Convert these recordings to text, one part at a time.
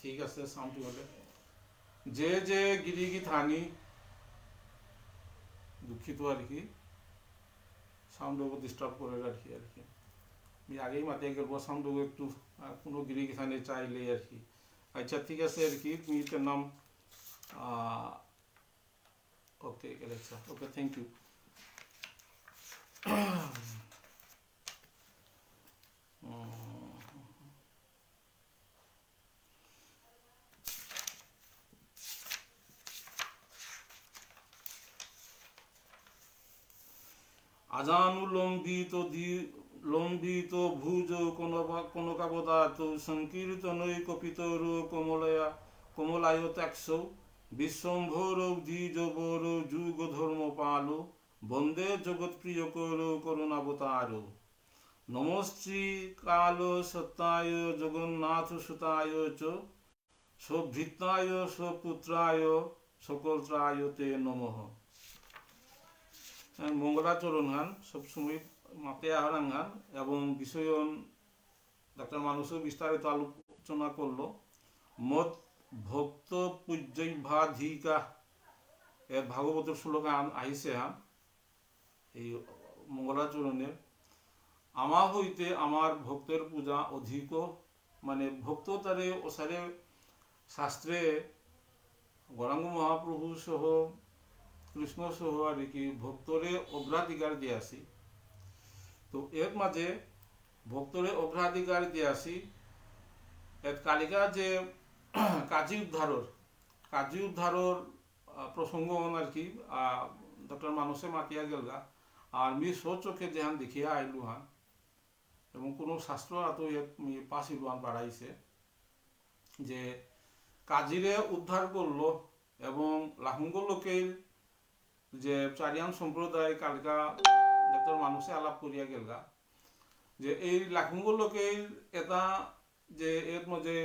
ঠিক আছে সাউন্ড হলে যে যে গিরিগি থানি দুঃখিত আর কি সাউন্ড ডিস্টার্ব করে রাখি আর কি আমি আগেই মাতিয়ে গেলবো সাউন্ড একটু কোনো গিরিগি থানি চাইলে আর কি আচ্ছা ঠিক আছে আর কি তুমি এটার নাম ওকে আচ্ছা ওকে থ্যাংক ইউ লম্বিত ভুজ কনকাবদাত সংকীর্তনৈ কপিতর কমলায়তাক্ষ বিশ্বম্ভর দ্বিজবর যুগ ধর্ম পাল বন্দে জগৎপ্রিয় করুণাবতার নমশ্রী কাল সত্যায় জগন্নাথ সুতায় চ সভৃত্তায় সপুত্রায় সকলত্রায় তে নমঃ মঙ্গলাচরণ হান সবসময় মাতে আহারাং হান এবং বিষয়ন ডাক্তার মানুষও বিস্তারিত আলোচনা করলো মত ভক্ত পূজ্যভাধিকা এর ভাগবতের শ্লোকান আহিছে হান এই মঙ্গলাচরণের আমা হইতে আমার ভক্তের পূজা অধিক মানে ভক্ত তারে ওসারে শাস্ত্রে গৌরাঙ্গ মহাপ্রভু সহ কৃষ্ণ সহ আর কি ভক্তরে অগ্রাধিকার দিয়ে আসি তো এর মাঝে ভক্তরে অগ্রাধিকার দিয়ে আসি এর কালিকা যে কাজী উদ্ধারর প্রসঙ্গ আর কি ডক্টর মানুষে মাতিয়া গেলগা আর মি চোখে যেহান দেখিয়া আইলু হান এবং কোনো শাস্ত্র এত পাশিলু হান বাড়াইছে যে কাজীরে উদ্ধার করলো এবং লাহুঙ্গ লোকের যে চারিয়ান সম্প্রদায় কালকা ডক্টর মানুষে আলাপ করিয়া গেলগা যে এই লাখুঙ্গ লোকের এটা যে এর মাঝে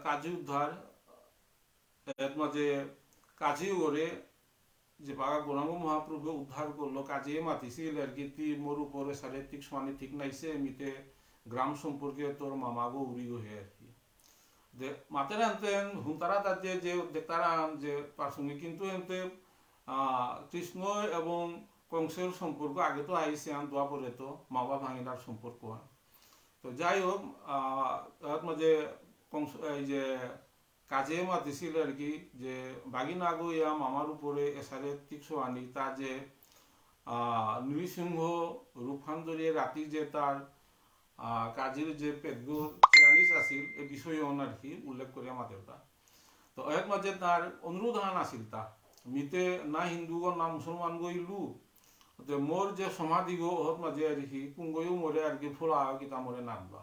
কাজী উদ্ধার এর মাঝে কাজী করে যে বাগা গৌরাঙ্গ মহাপ্রভু উদ্ধার করলো কাজে মাতিছিল আর কি তুই মোর উপরে শারীরিক সমানে ঠিক নাইছে এমনিতে গ্রাম সম্পর্কে তোর মামাগো উড়িগো হে আর কি যে মাতের আনতেন হুন্তারা তার যে দেখতারা যে পার্সঙ্গে কিন্তু এনতে কৃষ্ণ এবং কংসের সম্পর্ক আগে তো আইসে আন দোয়া পরে তো মাবা ভাঙিনার সম্পর্ক তো যাই হোক তার মাঝে কংস এই যে কাজে মাতিছিল আর কি যে বাগিনা গইয়া মামার উপরে এসারে তীক্ষ আনি তা যে নৃসিংহ রূপান্তরে রাতি যে তার কাজের যে পেটগো চিরানিস আছিল এই বিষয়ে আর কি উল্লেখ করে মাতেরটা তো এর মাঝে তার অনুরোধ হান আছিল তা মিতে না হিন্দুগণ না মুসলমান গইলু মোর যে সমাধি গো হত মাঝে আর কি কুঙ্গয়ও মরে আর কি ফোলা কিতা মরে নামবা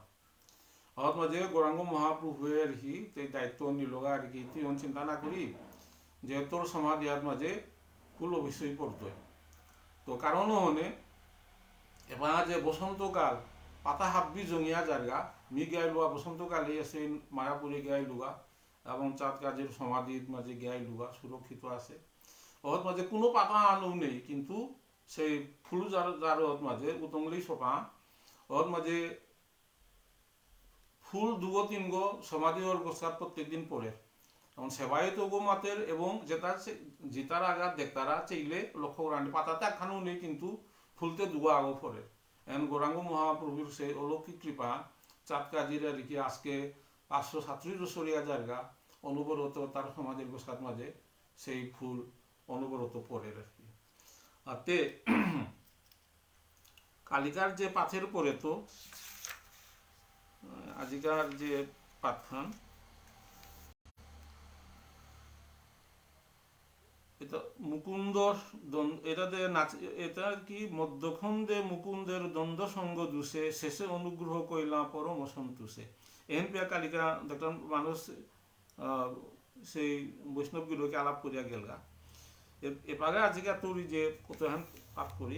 হত মাঝে গৌরাঙ্গ মহাপ্রভু আর কি এই দায়িত্ব নিলগা আর কি তুই চিন্তা না করি যে তোর সমাধি হাত মাঝে ফুল অবশ্যই পড়তো তো কারণ হনে এবার যে বসন্তকাল পাতা হাব্বি জঙিয়া জায়গা মি গাই লুয়া বসন্তকালে এসে মায়াপুরে গাই লুগা এবং চাঁদ কাজের সমাধির মাঝে গাই লুগা সুরক্ষিত আছে ওর মাঝে কোনো পাতা আনু নেই কিন্তু সেই ফুল যার ওর মাঝে উতংলি সোপা ওর মাঝে ফুল দুগো তিনগো সমাধি ওর গোসার প্রত্যেকদিন পড়ে এবং সেবাই তো গো মাতের এবং যেটার আঘাত দেখতারা চাইলে লক্ষ্য করানি পাতাতে একখানেও নেই কিন্তু ফুলতে দুগো আগো পড়ে এন গৌরাঙ্গ মহাপ্রভুর সেই অলৌকিক কৃপা চাঁদ কাজির আর কি আজকে 537 বছরিয়া জায়গা অনবরত তার সমাজের গোসার মাঝে সেই ফুল অনবরত পড়ে আর কি আর তে কালিকার যে পাথের পরে তো আজিকার যে পাথান এটা মুকুন্দ এটাতে এটা কি মধ্যখণ্ডে মুকুন্দের দ্বন্দ্ব সঙ্গ দুষে শেষে অনুগ্রহ কইলা পরম সন্তোষে এহেন পেয়া কালিকা ডক্টর মানুষ সেই বৈষ্ণবগুলোকে আলাপ করিয়া গেলগা এপারে আজিকা তোর যে কতখান পাঠ করি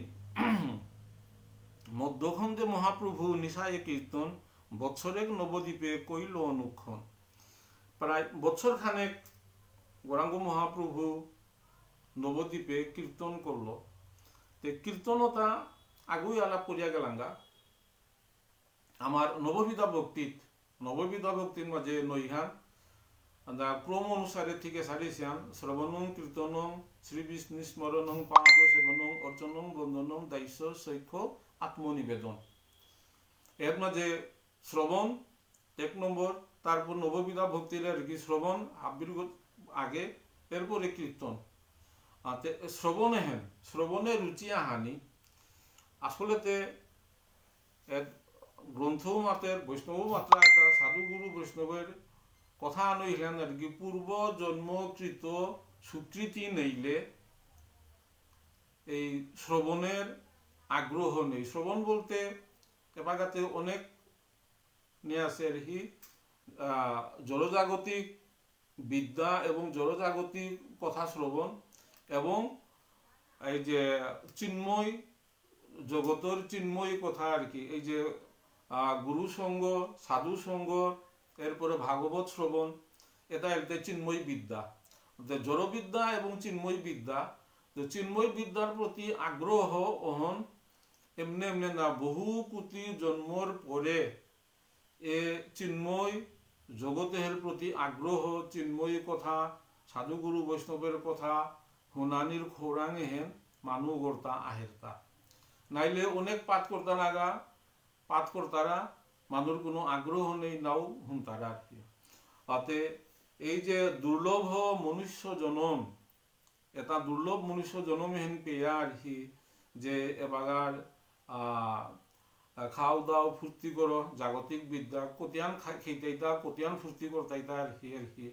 মধ্যখণ্ডে মহাপ্রভু নিশায় কীর্তন বৎসরেক নবদ্বীপে কইল অনুক্ষণ প্রায় বছর খানেক গৌরাঙ্গ মহাপ্রভু নবদ্বীপে কীর্তন করলো তে কীর্তনতা আগুই আলাপ করিয়া গেলাঙ্গা আমার নববিধা ভক্তির মাঝে নৈহান ক্রম অনুসারে থেকে সারিছেন শ্রবণং কীর্তনং শ্রী বিষ্ণু স্মরণং পাদ সেবনং অর্চনং বন্দনং দাস্য সৈক্ষ আত্মনিবেদন। এর মাঝে শ্রবণ 1 নম্বর, তারপর নববিধা ভক্তির আর কি শ্রবণ হাব্বির আগে, এরপরে কীর্তন। শ্রবণে হেন শ্রবণে রুচি আহানি আসলেতে গ্রন্থ মাতের বৈষ্ণব মাত্রা একটা সাধুগুরু বৈষ্ণবের কথা নইলেন আর কি পূর্ব জন্মকৃত সুকৃতি নেইলে এই শ্রবণের আগ্রহ নেই। শ্রবণ বলতে এবাগাতে অনেক নিয়ে আছে আর কি জড়জাগতিক বিদ্যা এবং জড়জাগতিক কথা শ্রবণ এবং এই যে চিন্ময় জগতের চিন্ময় কথা আর কি, এই যে গুরু সঙ্গ সাধু সঙ্গ এরপরে ভাগবত শ্রবণ, এটা একটা চিন্ময় বিদ্যা। জড়বিদ্যা এবং চিন্ময় বিদ্যা, চিন্ময় বিদ্যার প্রতি আগ্রহ অহন এমনি এমনি না, বহু কোটি জন্মর পরে এ চিন্ময় জগতের প্রতি আগ্রহ, চিন্ময় কথা সাধুগুরু বৈষ্ণবের কথা হুনানির খোরাঙে হেন মানু গর্তা আহেরতা। নাইলে অনেক পাঠ করতা নাগা পাঠ করতারা মানুষ কোনো আগ্রহ নেই নাও হুন তারা আর কি। তাতে এই যে দুর্লভ মনুষ্য জনম, এটা দুর্লভ মনুষ্য জনম হেন পেয়া আর কি, যে এবাগার খাও দাও ফুর্তি করো জাগতিক বিদ্যা কতিয়ান খেতাইতা কতিয়ান ফুর্তি করতাইতা আর কি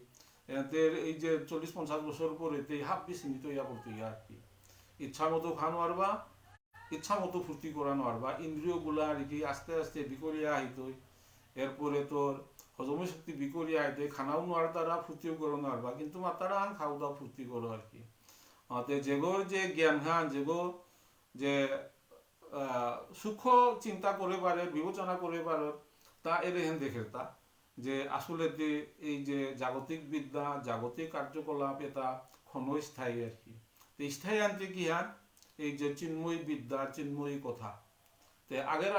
এদের এই যে 40-50 বছর পরে হাব্বি সীমিত ইয়া করতে আর কি, ইচ্ছা মতো খানো আরবা ইচ্ছা মতো ফুর্তি করানো আরবা ইন্দ্রিয় গুলা আর কি আস্তে আস্তে বিকরিয়া আইতো, এরপরে তোর হজমী শক্তি বিকরিয়া আইতে খানাও নোয়ার তারা ফুর্তিও করো আরবা, কিন্তু মাতারা আন খাও দাও ফুর্তি করো আর কি। যেগোর যে জ্ঞান হান যেগো যে সূক্ষ্ম চিন্তা করে পারে বিবেচনা করে পারে তা এর হেন দেখে তা যে আসলে যে এই যে জাগতিক বিদ্যা জাগতিক কার্যকলাপ এটা ক্ষণস্থায়ী আর কি। স্থায়ী আনতে কি হান এই যে চিন্ময় বিদ্যা চিন্ময়ী কথা। আগের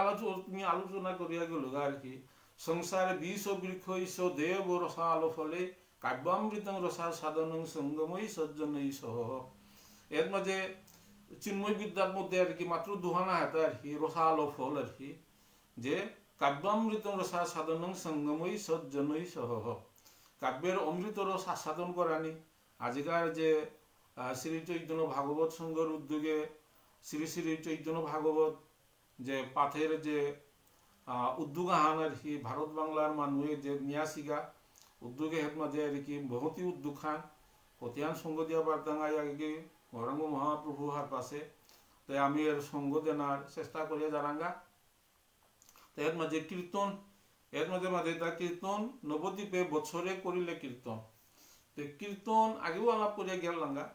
আলোচনা করিয়া গেল আর কি, সংসারে বিষ বৃক্ষ ইস দেব রসা আলো ফলে কাব্যামৃতং রসা সাধনং সঙ্গময়ী সজ্জনই সহ। এর মাঝে চিন্ময় বিদ্যার মধ্যে আর কি মাত্র দুহানা হাতে আর কি রসা আলো ফল আর কি, যে কাব্যামৃতং রসা সাধনং সঙ্গময়ী সজ্জনই সহ। কাব্যের অমৃত রস আস্বাদন করানি আজিকার যে শ্রী চৈতন্য ভাগবত সংঘের উদ্যোগে শ্রী শ্রী চৈতন্য ভাগবত যে পাঠের যে উদ্যোগ আহান আর কি ভারত বাংলার মানুষে যে নিয়াসিগা উদ্যোগে হেত মাঝে আর কি বহুতই উদ্যোগ খান কতিয়ান সঙ্গ দিয়া বার্তাঙ্গাই আগে গৌরাঙ্গ মহাপ্রভু হার পাশে, তাই আমি এর সঙ্গ দেনার চেষ্টা করিয়া জানাঙ্গা। তো এর মাঝে কীর্তন, এর মাঝে মাঝে তা কীর্তন নবদ্বীপে বছরে করিলে কীর্তন। তো কীর্তন আগেও আলাপ করিয়া গেলাঙ্গা,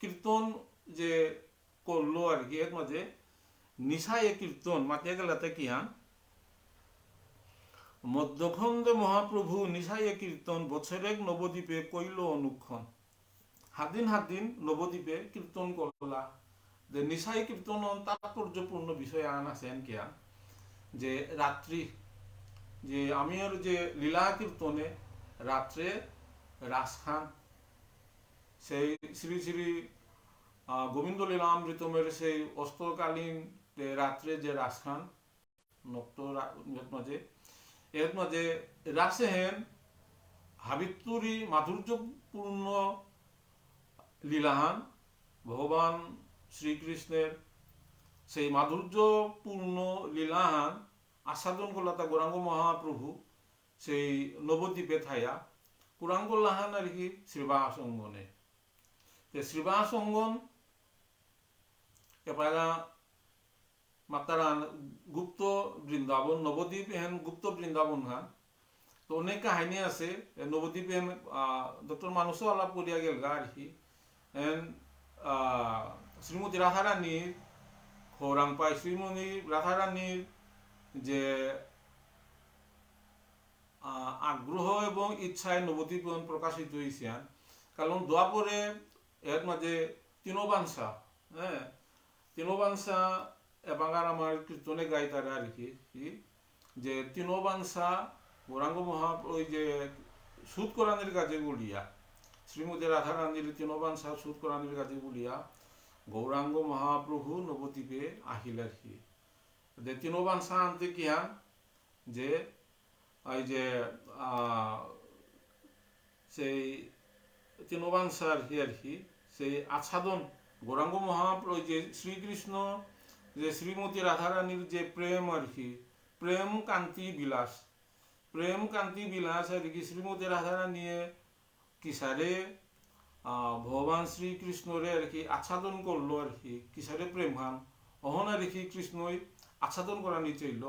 কীর্তন যে করলো আর কি এর মাঝে নিশায় কীর্তন মাতিয়া গেলাতে কি হান মধ্যখণ্ডে মহাপ্রভু নিশায় কীর্তন বছরেক নবদ্বীপে কইল অনুক্ষণ। হাদিন নবদ্বীপে কীর্তন করলা। যে নিশায় কীর্তন তাৎপর্যপূর্ণ বিষয় আন আছেন কিয়া যে রাত্রি যে আমি আর যে লীলা কীর্তনে রাত্রে রাসখান সেই শ্রী শ্রী গোবিন্দ লীলামৃতমের সেই অস্তকালীন রাত্রে যে রাসখান নক্ত মাঝে এর মাঝে রাসে হেন হাবিত্তুরি মাধুর্যপূর্ণ লীলাহান ভগবান শ্রীকৃষ্ণের সেই মাধুর্যপূর্ণ লীলাহান আস্বাদন করলা তা গৌরাঙ্গ মহাপ্রভু সেই নবদ্বীপে থাইয়া কুরাঙ্গ লাহান আর কি শ্রীবাসঙ্গনে শ্রীবাসঙ্গন এপারা মাতারা গুপ্ত বৃন্দাবন নবদ্বীপ হেন গুপ্ত বৃন্দাবন হান। তো অনেক কাহিনী আছে নবদ্বীপ হেন ডক্টর মানুষও আলাপ করিয়া গেল গা আর কি হেন শ্রীমতী রাধারানীর খৌরাং পাই শ্রীমতী রাধারানীর যে আগ্রহ এবং ইচ্ছায় নবদ্বীপ প্রকাশিত হয়েছে, কারণ দ্বাপরে এর মাঝে তৃণবাঞ্ছা তৃণবাঞ্ছা এবাঙ্গার আমার কীর্তনে গাই তারা আর কি যে তৃণবাঞ্ছা গৌরাঙ্গ মহা ওই যে সুদ কোরআনের কাজে বলিয়া শ্রীমতী রাধারানীর তৃণবাঞ্ছা সুদ কোরআনের কাজে বলিয়া গৌরাঙ্গ মহাপ্রভু নবদ্বীপে আহিলার কি তৃণবাঞ্ছা আনতে কিয়া যে এই যে সেই তৃণবাঞ্ছার আর কি সেই আচ্ছাদন গৌরাঙ্গ মহাপ্রভু যে শ্রীকৃষ্ণ যে শ্রীমতী রাধারানীর যে প্রেম আর কি প্রেম কান্তি বিলাস আর কি শ্রীমতী রাধারানী কিসারে ভগবান শ্রীকৃষ্ণরে আর কি আচ্ছাদন করলো আর কি কিসারে প্রেম হান অহন আর কি কৃষ্ণই আচ্ছাদন করা নিচইল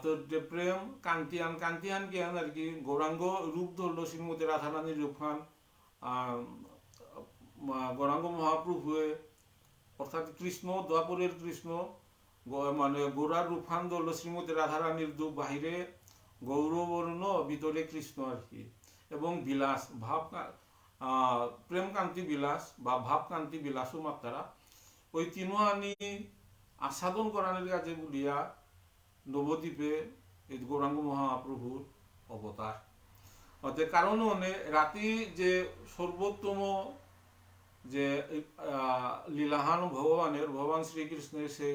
তো যে প্রেম কান্তিয়ান কি আর কি গৌরাঙ্গ রূপ ধরলো শ্রীমতী রাধারানীর রূপহান গৌরাঙ্গ মহাপ্রভুয়ে অর্থাৎ কৃষ্ণ দ্বাপরের কৃষ্ণ মানে গৌরার রূপহান ধরলো শ্রীমতী রাধারানীর রূপ বাহিরে গৌরবর্ণ ভিতরে কৃষ্ণ আর কি এবং বিলাস ভাব প্রেম কান্তি বিলাস বা ভাব কান্তি বিলাসও মাত্রা ওই তিনো আনি আস্বাদন করানোর কাজে বলিয়া নবদ্বীপে এই গৌরাঙ্গ মহাপ্রভুর অবতার অর্থাৎ কারণ রাতি যে সর্বোত্তম যে লীলাহান ভগবান শ্রীকৃষ্ণের সেই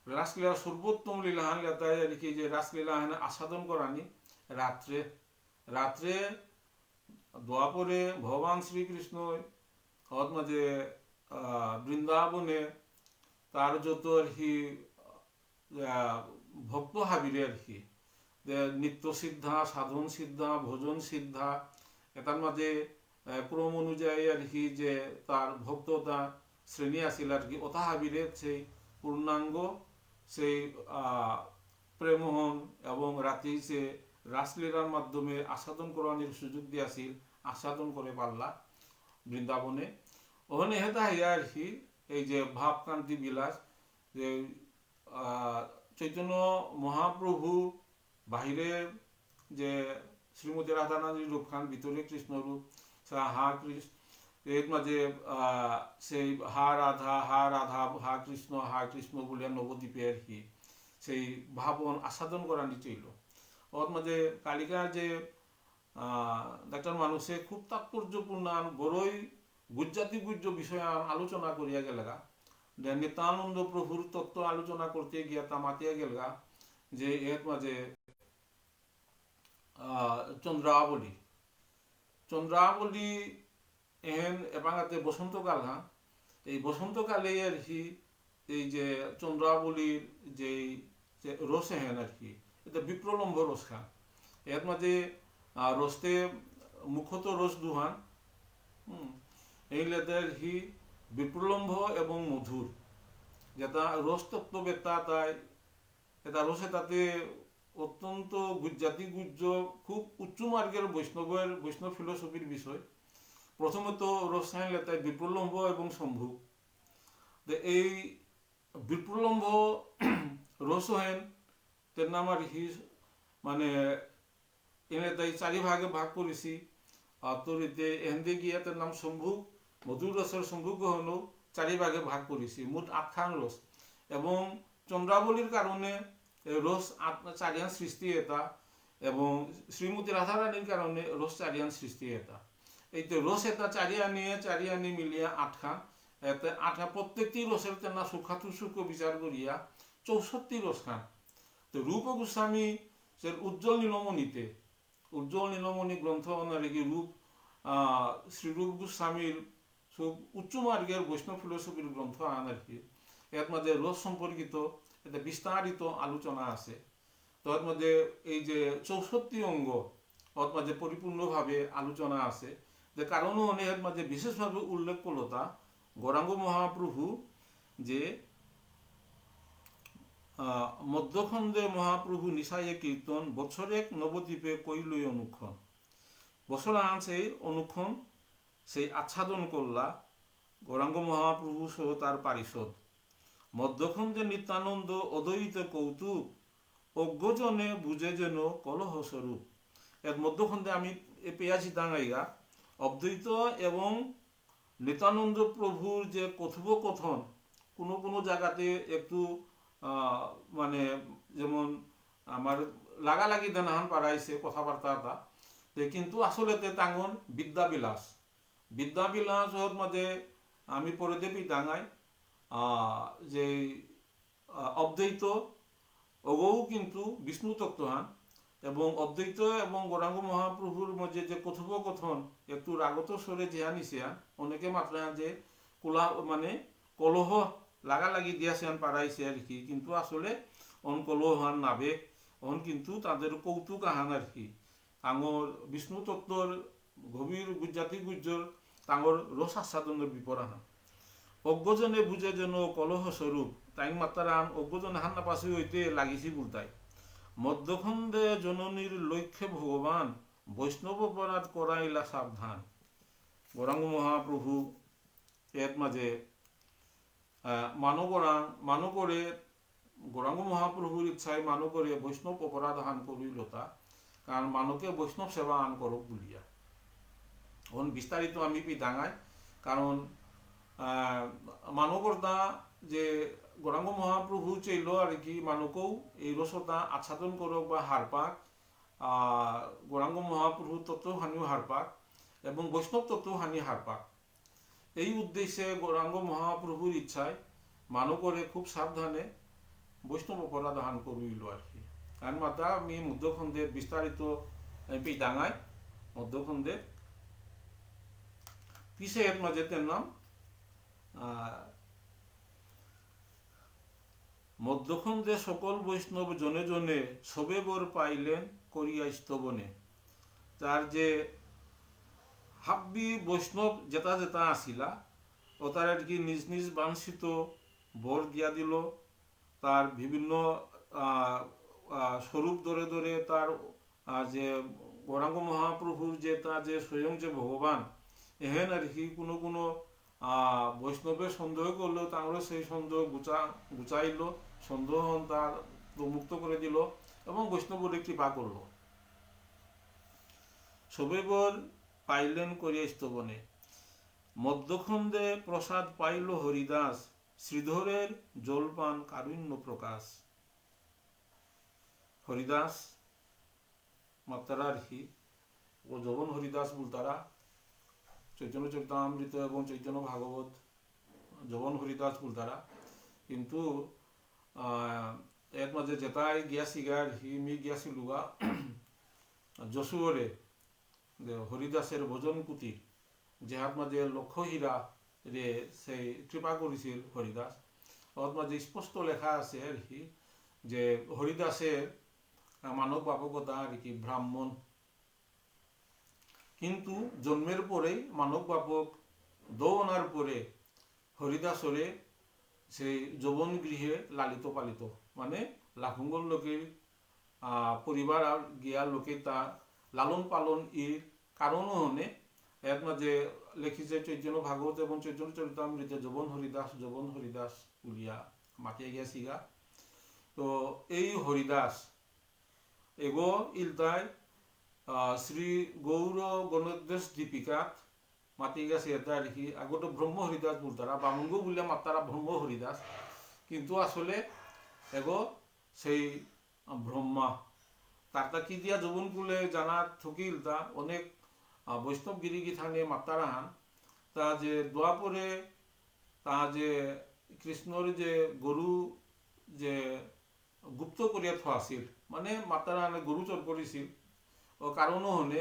রাসলীলা সর্বোত্তম লীলাহান লেতায় আর কি যে রাসলীলাহান আস্বাদন করানি রাত্রে দ্বাপরে ভগবান শ্রীকৃষ্ণ মাঝে বৃন্দাবনে তার যত আর কি ভক্ত হাবিরে আর কি নিত্য সিদ্ধা সাধন সিদ্ধা ভোজন সিদ্ধা এটার মাঝে ক্রম অনুযায়ী আর কি যে তার ভক্ততা শ্রেণী আছিল আর কি ওটা হাবিরে সেই পূর্ণাঙ্গ সেই প্রেমোহন এবং রাতে সে রাসলীলার মাধ্যমে আস্বাদন করানোর সুযোগ দিয়েছিল আস্বাদন করে পারলা বৃন্দাবনে ওখানে হেতা হিয়া আর কি এই যে ভাবকান্তি বিলাস যে চৈতন্য মহাপ্রভু বাহিরে যে শ্রীমতী রাধারানীর রূপখান ভিতরে কৃষ্ণ রূপ হা কৃষ্ণ এর মাঝে সেই হা রাধা হা কৃষ্ণ বলে নবদ্বীপে আর কি সেই ভাবন আস্বাদন করা নিচইল ওর মাঝে কালিকার যে ডাক্তার মানুষে খুব তাৎপর্যপূর্ণ বড়ই গুজ্জাতি বিষয় আলোচনা করিয়া গেলগা নিত্যানন্দ প্রভুর তত্ত্ব আলোচনা করতে গিয়া তা মাতিয়া গেলগা যে এর মাঝে চন্দ্রাবলী এহেন এবাঙাতে বসন্তকাল এই বসন্তকালে আর কি এই যে চন্দ্রাবলীর যে রস এহেন আর কি এটা বিপ্রলম্ভ রস খান এর মাঝে রসতে মুখ্যত রস দুহান এই লেদের হি বিপ্রলম্ভ এবং মধুর যেটা রস তত্ত্ববেত্তা তাই এটা রসে তাতে অত্যন্ত গুজ্জাতি খুব উচ্চ মার্গের বৈষ্ণব ফিলোসফির বিষয় প্রথমত রসায়ন লেতায় বিপ্রলম্ভ এবং শম্ভু এই বিপ্রলম্ভ রসায়ন তের নাম আর কি মানে এনে তাই চারি ভাগে ভাগ করেছি তরিতে এহেন্দে গিয়া তার নাম শম্ভু মধুর রসের শম্ভু গ্রহণ চারি ভাগে ভাগ করেছি মোট 8খান রস এবং চন্দ্রাবলীর কারণে রস চারিয়ান সৃষ্টি এটা এবং শ্রীমতী রাধারানীর কারণে রস চারিয়ান সৃষ্টি এটা এই তো রস এটা চারিয়ানি মিলিয়া 8খান এতে 8 প্রত্যেকটি রসের তেনা সুখ বিচার করিয়া 64 রস খান তো রূপ গোস্বামী উজ্জ্বল নীলমণি গ্রন্থ নাকি রূপ শ্রীরূপ গোস্বামীর সব উচ্চ মার্গের বৈষ্ণব ফিলোসফির গ্রন্থ আন আর কি এর মধ্যে রস সম্পর্কিত এটা বিস্তারিত আলোচনা আছে তো এর মধ্যে এই যে 64 অঙ্গ ওর মাঝে পরিপূর্ণভাবে আলোচনা আছে যে কারণও এর মাঝে বিশেষভাবে উল্লেখ করলো তা গৌরাঙ্গ মহাপ্রভু যে মধ্যখণ্ডে মহাপ্রভু নিশায়ে কীর্তন বছরেক নবদ্বীপে কইলই অনুক্ষণ বছর আন সেই অনুক্ষণ সেই আচ্ছাদন করলা গৌরাঙ্গ মহাপ্রভু সহ তার পারিষদ মধ্যখণ্ডে নিত্যানন্দ অদ্বৈত কৌতুক অজ্ঞজনে বুঝে যেন কলহ স্বরূপ এর মধ্যখণ্ডে আমি পেয়াছি দাঙ্গাইগা অদ্বৈত এবং নিত্যানন্দ প্রভুর যে কথোপকথন কোনো জায়গাতে একটু মানে যেমন আমার লাগালাগি দেনাহান পাড়াইছে কথাবার্তা কিন্তু আসলে তাঙন বিদ্যাবিলাস বিদ্যাবিলাসর মাঝে আমি পরে দেবী ডাঙাই যে অদ্বৈত ওগও কিন্তু বিষ্ণু তত্ত্ব হান এবং অদ্বৈত এবং গৌরাঙ্গ মহাপ্রভুর মধ্যে যে কথোপকথন একটু রাগত স্বরে যে আনিছে অনেকে মাত্রা যে কোলা মানে কলহ লাগালাগি দিয়েছে পারাইছে আর কি, কিন্তু আসলে অন কলহ হান নাবে অন কিন্তু তাদের কৌতুক আহান আর কি আঙর বিষ্ণু তত্ত্বর গভীর গুজাতি গুজ্জর তাঙর রস আস্বাদনের বিপরাহান অজ্ঞজনে বুঝে যেন কলহ স্বরূপ তাই মাত্রারান অজ্ঞজনে হান্না পাশে হইতে লাগিছি বুলতাই মধ্যখণ্ডে জননীর লক্ষ্যে ভগবান বৈষ্ণব অপরাধ করাইলা সাবধান। গৌরাঙ্গ মহাপ্রভু এর মাঝে মানো করে গৌরাঙ্গ মহাপ্রভুর ইচ্ছায় মানো করে বৈষ্ণব অপরাধ হান করিলতা, কারণ মানকে বৈষ্ণব সেবা আন করক বলিয়া অন বিস্তারিত আমি ডাঙাই। কারণ মানবর্দা যে গৌরাঙ্গ মহাপ্রভু চাইল আর কি মানকেও এই রসতা আচ্ছাদন করক বা হার পাক, গৌরাঙ্গ মহাপ্রভু তত্ত্ব হানিও হার পাক এবং বৈষ্ণব তত্ত্ব হানি হার পাক। এই উদ্দেশ্যে গৌরাঙ্গ মহাপ্রভুর ইচ্ছায় মানকরে খুব সাবধানে বৈষ্ণব অপরাধ হান করিল আর কি। কারণ মাতা আমি মধ্যখণ্ডের বিস্তারিত ডাঙায় মধ্যখণ্ডের পিছে এর মাঝে তার নাম মধ্যখণ্ডে সকল বৈষ্ণব জনে জনে সবে বর পাইলেন করিয়া স্তবনে। তার যে হাব্বি বৈষ্ণব যেটা যেটা আসিলা ও তার আর কি নিজ নিজ বাঞ্ছিত বর দিয়া দিল। তার বিভিন্ন স্বরূপ ধরে ধরে তার যে গৌরাঙ্গ মহাপ্রভুর যে তা যে স্বয়ং যে ভগবান এহেন আর কি কোনো কোনো বৈষ্ণবের সন্দেহ করলেও তাঁরও সেই সন্দেহ গুচাইল, সন্দেহ তার মুক্ত করে দিল এবং বৈষ্ণবরে কৃপা করল। সবেবর পাইলেন করিয়া স্তবনে মধ্যখণ্ডে প্রসাদ পাইল হরিদাস শ্রীধরের জলপান কারুণ্য প্রকাশ। হরিদাস মাত্রা আর কি ও যবন হরিদাস বলতারা চৈতন্য চরিতামৃত এবং চৈতন্য ভাগবত যবন হরিদাস বলতারা, কিন্তু এর মাঝে যেটাই গিয়াছি গার মি গিয়াছি লুগা যশোরে হরিদাসের ভজন কুটির যাহার মাঝে লক্ষ্য হীরা রে সেই কৃপা করেছিল হরিদাস। ওর মাঝে স্পষ্ট লেখা আছে আর কি যে হরিদাসের মানব বাপকতা আর কি ব্রাহ্মণ, কিন্তু জন্মের পরেই মানব বাপক দৌনার পরে হরিদাসরে সেই যৌবন গৃহে লালিত পালিত মানে লাখুঙ্গল লোকের পরিবার আর গিয়া লোকে তা লালন পালন এর কারণও হনে এর মাঝে লিখিছে চৈতন্য ভাগবত এবং চৈতন্য চরিতামৃতে যৌবন হরিদাস বলিয়া মাতিয়ে গিয়াছিগা। তো এই হরিদাস এগো ইলতায় শ্রী গৌর গণোদ্দেশ দীপিকাত মাতি গেছে এটা আর কি আগত ব্রহ্ম হরিদাস বলতারা বামুঙ্গ বললে মাতারা ব্রহ্ম হরিদাস, কিন্তু আসলে এগো সেই ব্রহ্মা তারটা কি দিয়া যৌবন কুলে জানা থকিল তা অনেক বৈষ্ণব গিরি গীতানে মাতারা হান তা যে দোয়াপরে তা যে কৃষ্ণর যে গরু যে গুপ্ত করিয়া থোয়া আছিল মানে মাতারা গরু চোর করেছিল ও কারণও হলে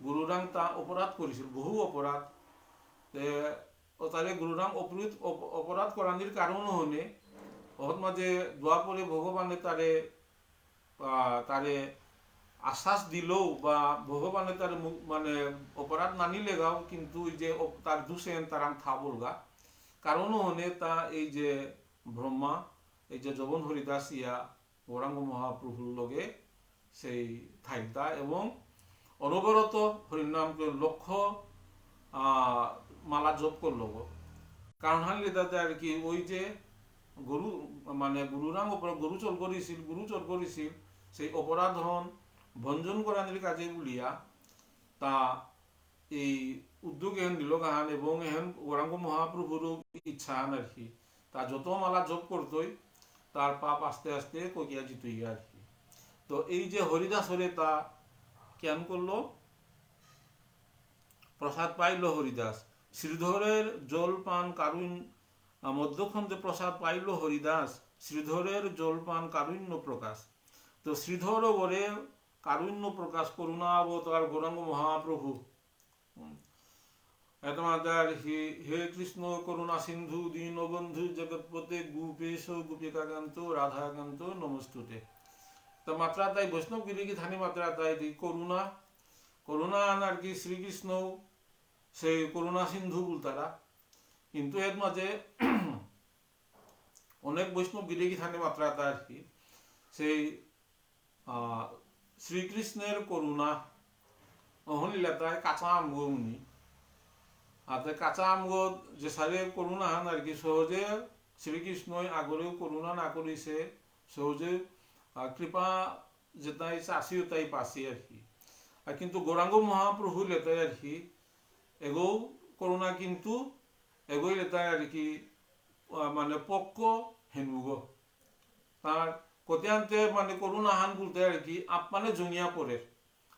গুরুরাং তা অপরাধ করেছিল বহু অপরাধ ও তারে গুরুরাং অপরাধ করানির কারণও হলে ওর মাঝে দোয়াপরে ভগবানে তারে তারে আশ্বাস দিলেও বা ভগবানে তার মানে অপরাধ না নিলে গাও, কিন্তু যে তার দুসেন তার থা বলগা কারণও হলে তা এই যে ব্রহ্মা এই যে যবন হরিদাস ইয়া গৌরাঙ্গ মহাপ্রভুর লগে সেই থাইতা এবং অনবরত হরিনামকে লক্ষ্য মালা জপ করলো। কারণ হানলে তাতে আর কি ওই যে গরু মানে গুরুরাম গরু চোর করেছিল সেই অপরাধ হন ভঞ্জন করানির কাজে বলিয়া তা এই উদ্যোগ এহেন দিল গাহান এবং এহেন গৌরাঙ্গ মহাপ্রভুর ইচ্ছা হান আর কি তা যত মালা জপ করতোই তার পাপ আস্তে আস্তে ককিয়া জিতুই আর কি। তো এই যে হরিদাসরে তা কেন করলো প্রসাদ পাইল হরিদাস, শ্রীধরের জলপান কারুণ্য, মধ্যখণ্ডে প্রসাদ পাইল হরিদাস, শ্রীধরের জলপান কারুণ্য প্রকাশ। তো শ্রীধর বরে কারুণ্য প্রকাশ করুণা অবতার গৌরাঙ্গ মহাপ্রভু। এতমাদার হে কৃষ্ণ করুণা সিন্ধু দীনবন্ধু জগৎপতে গোপেশ গোপিকাকান্ত রাধাকান্ত নমস্তুতে। তো মাত্রা তাই বৈষ্ণব গিরি ধানি মাত্রা তাই করুণা করুণা আর কি শ্রীকৃষ্ণ সেই করুণা সিন্ধু বলতারা, কিন্তু এর মাঝে অনেক বৈষ্ণব গিরি ধানি মাত্রা তাই আর কি সেই শ্রীকৃষ্ণের করুণা অহনিলাতায় কাঁচা আমগো উনি আর কাঁচা আমগো যে সারে করুণা হান আর কি সহজে শ্রীকৃষ্ণই আগরেও করুণা না করিছে, সহজে কৃপা যেটাই চাষিও তাই পাশি আর কি। আর কিন্তু গৌরাঙ্গ মহাপ্রভু লেতায় আর কি এগো করুণা কিন্তু এগোই লেতায় আর কি মানে পক্ক হেনুগ তার কতিয়ান্তে মানে করুণা হান বলতে আর কি আপানে জঙিয়া পড়ে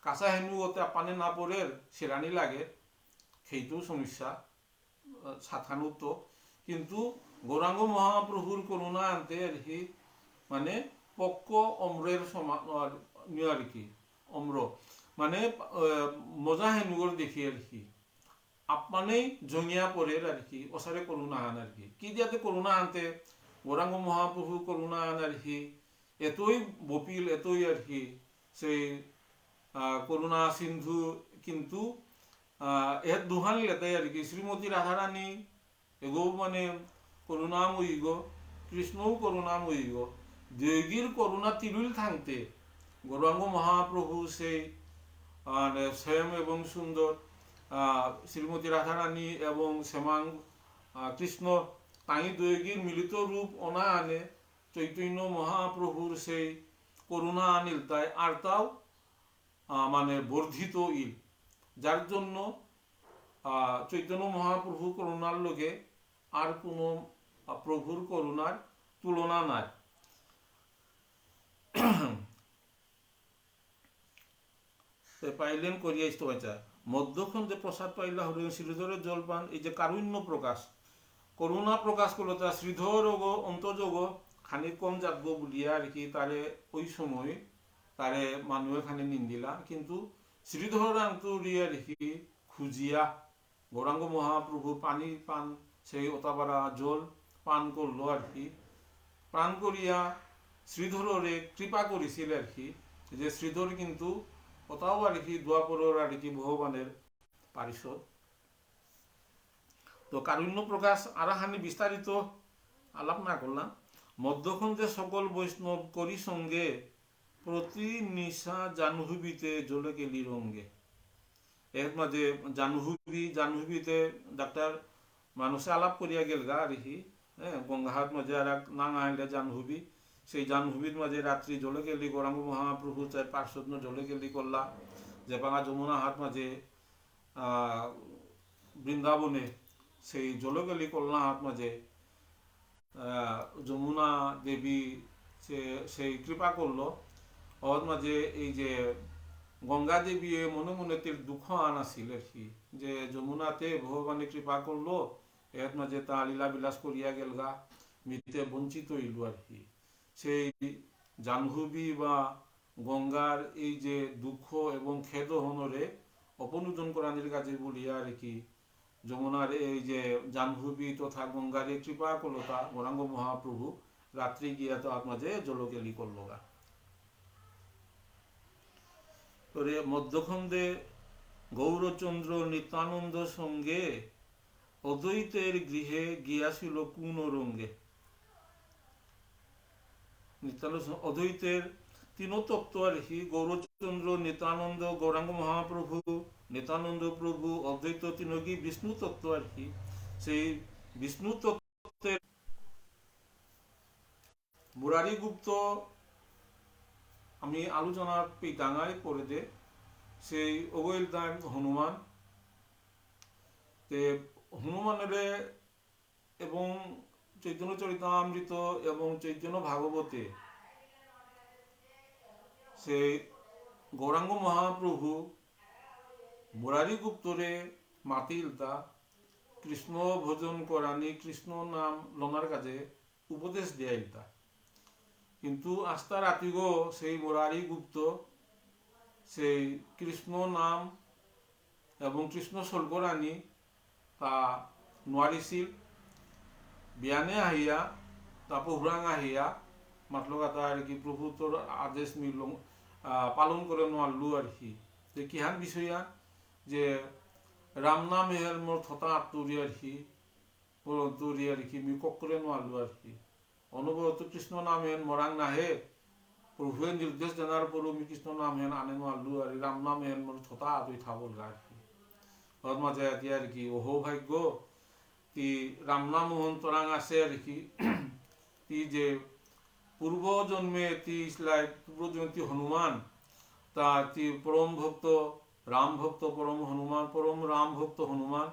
কাঁচা হেনুগতে আপানে না পড়ে সেরানি লাগে, সেইটাও সমস্যা সাধারণত। কিন্তু গৌরাঙ্গ মহাপ্রভুর করুণা আনতে আর কি মানে পক্ক অম্রের সমান আর কি অম্র মানে মজা হেনুগর দেখি আর কি আপানেই জঙিয়া পড়ে আর কি ওসারে করুণা আন আর কি দিয়াতে করুণা আনতে গৌরাঙ্গ মহাপ্রভু করুণা আন আর কি এতই বপিল এতই আর কি সেই করুণা সিন্ধু। কিন্তু এর দুহানি লেতাই আর কি শ্রীমতী রাধারানী এগো মানে করুণাময়ী গো, কৃষ্ণও করুণাময়ী গো, দেবীর করুণা তিরুল থাকতে গৌরাঙ্গ মহাপ্রভু সেই স্বয়ং এবং সুন্দর শ্রীমতী রাধারানী এবং শ্যামাং কৃষ্ণ তাই দৈগীর মিলিত রূপ অনা আনে চৈতন্য মহাপ্রভুর সেই করুণা আনিল তাই আর তাও মানে বর্ধিত ইল, যার জন্য চৈতন্য মহাপ্রভু করুণার লোকে আর কোনো প্রভুর করুণার তুলনা নাই। পাইলেন করিয়া ইষ্টবাচা মধ্যখণ্ডে প্রসাদ পাইলা হরিণ শ্রীধরের জলপান, এই যে কারুণ্য প্রকাশ করুণা প্রকাশ করলো তা শ্রীধর অন্তযোগ খানিক কম যাবো বলিয়া আর কি তারে ওই সময় তারে মানুষে খানি নিন্দিলা, কিন্তু শ্রীধর আন্তরিয়া রেখি খুঁজিয়া গৌরাঙ্গ মহাপ্রভু পানি পান সেই ওতাবারা জল পান করলো আর কি, পান করিয়া শ্রীধরে কৃপা করেছিল আর কি, যে শ্রীধর কিন্তু ওটাও আর কি দোয়াপরের আর কি ভগবানের পারিষদ। তো কারুণ্য প্রকাশ আরাহানি বিস্তারিত আলাপ না করলাম। মধ্যখণ্ডে সকল বৈষ্ণব করি সঙ্গে প্রতি নিশা জাহ্নবীতে জ্বলে গেলি রঙ্গে। এর মাঝে জাহ্নবীতে ডাক্তার মানুষে আলাপ করিয়া গেল গা আর কি, হ্যাঁ গঙ্গাহাট মাঝে আর এক নাঙা আইলে জাহ্নবী, সেই জাহ্নবীর মাঝে রাত্রি জ্বলে গেলি গৌরাঙ্গ মহাপ্রভু চাই পার্শ্বদ জ্বলে গেলি করলা, যে বাঙা যমুনা হাট মাঝে বৃন্দাবনে সেই জ্বলে গেলি করলা হাট মাঝে যমুনা দেবী সেই কৃপা করলো। ওর মাঝে এই যে গঙ্গা দেবী মনে মনে তের দুঃখ আনাছিল আর কি, যে যমুনাতে ভগবানে কৃপা করলো এর মাঝে তা লীলা বিলাস করিয়া গেল গা মিতে বঞ্চিত হইল আর কি। সেই জাহ্নবী বা গঙ্গার এই যে দুঃখ এবং খেদ হনরে অপনোদন করানির কাজে বলিয়া আর কি যমুনার এই যে জাহ্নবী তথা গঙ্গারে কৃপা করলো তা গৌরাঙ্গ মহাপ্রভু রাত্রি গিয়া তো মাঝে জলকেলি করলো গা। তোরে মধ্যখণ্ডে গৌরচন্দ্র নিত্যানন্দ সঙ্গে অদ্বৈতের গৃহে গিয়াছিল কোন রঙ্গে। অদ্বৈতের তিনতত্ত্ব আর কি গৌরচন্দ্র নিত্যানন্দ গৌরাঙ্গ মহাপ্রভু নিত্যানন্দ প্রভু অদ্বৈত তিনগী বিষ্ণু তত্ত্ব আর কি, সেই বিষ্ণু তত্ত্বের মুরারি গুপ্ত আমি আলোচনার পেটাঙায় করে দে সেই অগৈল দান হনুমান তে হনুমানের এবং চৈতন্য চরিতামৃত এবং চৈতন্য ভাগবতে সেই গৌরাঙ্গ মহাপ্রভু মুরারি গুপ্তরে মাতিলতা কৃষ্ণ ভোজন করানি কৃষ্ণ নাম লনার কাজে উপদেশ দিয়াইলতা কিন্তু আস্তা রাতিগো সেই মুরারি গুপ্ত সেই কৃষ্ণ নাম এবং কৃষ্ণ সলকরানি তা নোৱাৰিছিল বিয়ানে আহিয়া তা পহুরাং আহিয়া মাতলো কথা আর কি প্রভু তোর আদেশ মিল পালন করে নোৱাৰলো আর কি যে কিহান বিষয়া যে রাম নাম হের মোর থতা আত্মরি আর কি তরি আর কি মি কক করে নোৱাৰলো আর কি অনবরত কৃষ্ণ নাম হেন মরাং নাহে প্রভুয়ে নির্দেশ জানার পরও মি কৃষ্ণ নাম হেন আনে নোৱাৰলো আর রাম নাম হেন মোর থতা আতই থাবল আর কি ওর মাঝে আর কি ওহো ভাগ্য তি রামনাম মোহন তোরাং আছে আর কি তি যে পূর্ব জন্মে তি ইসলাই পূর্ব জন্মে তি হনুমান তা তি পরম ভক্ত রাম ভক্ত পরম হনুমান পরম রাম ভক্ত হনুমান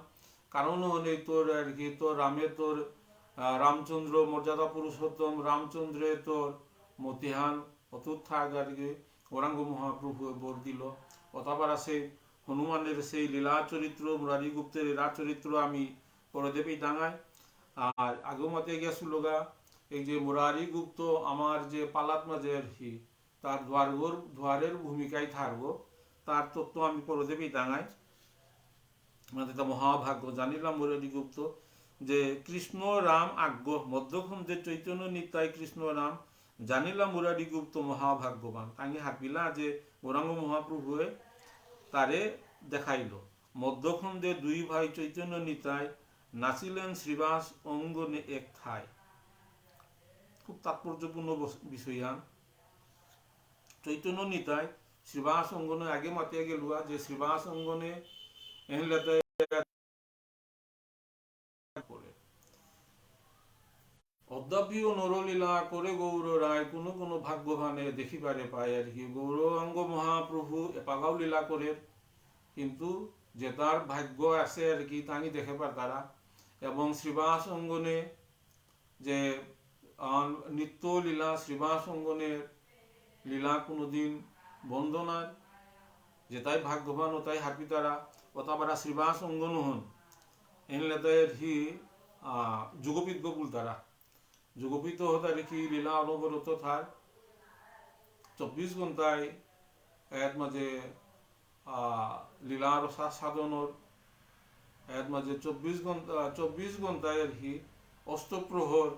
কারণ হলে তোর আর কি তোর রামের তোর রামচন্দ্র মর্যাদা পুরুষোত্তম রামচন্দ্রে তোর মতিহান অতুত থাক আর কি গৌরাঙ্গ মহাপ্রভু বর দিল অতাবার সেই হনুমানের সেই লীলা চরিত্র মুরারি গুপ্তের লীলা চরিত্র আমি করে দেবী ডাঙায় আর আগেও মতে গেছিল গা এই যে মুরারি গুপ্ত আমার যে পালাত মাঝে আর কি তার দ্বারের ভূমিকায় থাকবো তার তত্ত্ব আমি করে দেবী ডাঙায় মানে এটা মহাভাগ্য জানিলাম মুরারি গুপ্ত যে কৃষ্ণ রাম আজ্ঞ মধ্যখণ্ডে চৈতন্য নিতাই কৃষ্ণ রাম জানিলাম মুরারি গুপ্ত মহাভাগ্যবান তাঙ্গে হাঁপিলা যে গৌরাঙ্গ মহাপ্রভুয়ে তারে দেখাইল মধ্যখণ্ডে দুই ভাই চৈতন্য নিতাই নাচিলেন শ্রীবাস অঙ্গনে এক ঠাই খুব তাৎপর্যপূর্ণ বিষয়ান চৈতন্য নিতাই শ্রীবাস অঙ্গনে আগে মাতিয়া গেলুয়া যে শ্রীবাস অঙ্গনে এনলেতে অদ্যাপিও নরলীলা করে গৌর রায় কোনো কোনো ভাগ্যবানে দেখিবারে পায় আর কি গৌরাঙ্গ মহাপ্রভু এপাগাও লীলা করে কিন্তু যে তার ভাগ্য আছে আর কি তাঙ্গি দেখে পার তারা এবং শ্রীবাস অঙ্গনে যে নিত্য লীলা শ্রীবাস অঙ্গনের লীলা কোনোদিন বন্ধ নাই যে তাই ভাগ্যবান ও তাই হাপি তারা অতাবারা শ্রীবাস অঙ্গন হন এনলে হি যুগপিত বল তারা যুগপিত হতা দেখি লীলা অনবরত থার 24 ঘন্টায় এর মাঝে লীলার সাধনের এর মাঝে 24 ঘন্টায় আর কি অষ্টপ্রহর